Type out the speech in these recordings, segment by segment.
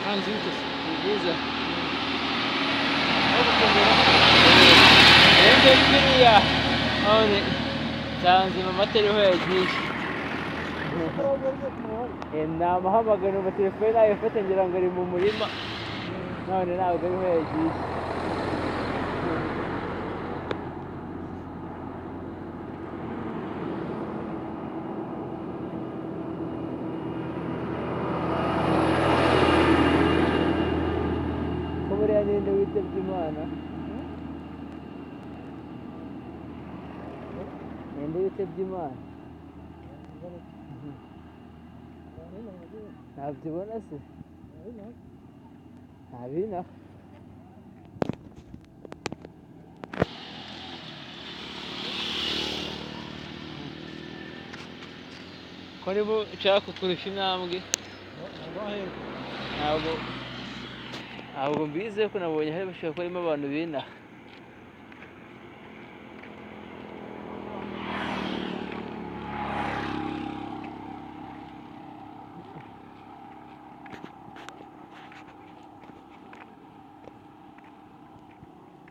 hanze bitose. Ni byiza. Rero biriya none nsanze mama atariho yagiye. Namuhamagara mu telefone ayifata ngira ngo ari mu murima none ntabwo ariho yagiye. Ko buriya ninde witabye Imana? Ninde witabye Imana? Ntabyo ubona se? Ntabinaho. Ko niba nshaka kukurusha intambwe ntabwo mbizi ko nabonye hari bashobora kuba harimo abantu binaha.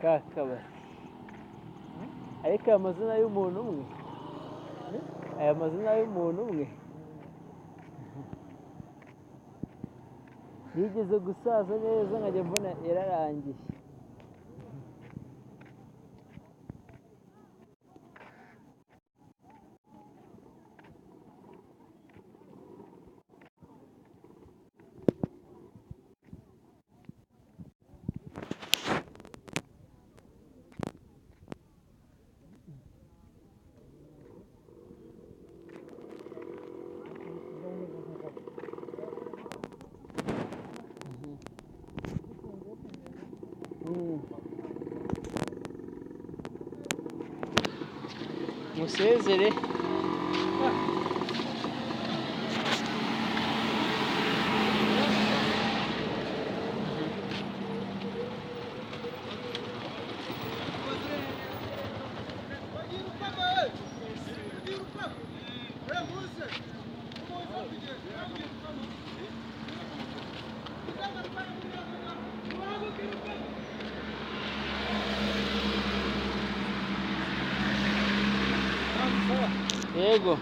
Ka kabari ariko aya mazina y'umuntu umwe, aya mazina y'umuntu umwe yigeze gusaza neza nkajya mbona yararangiye. Musezere. Yego.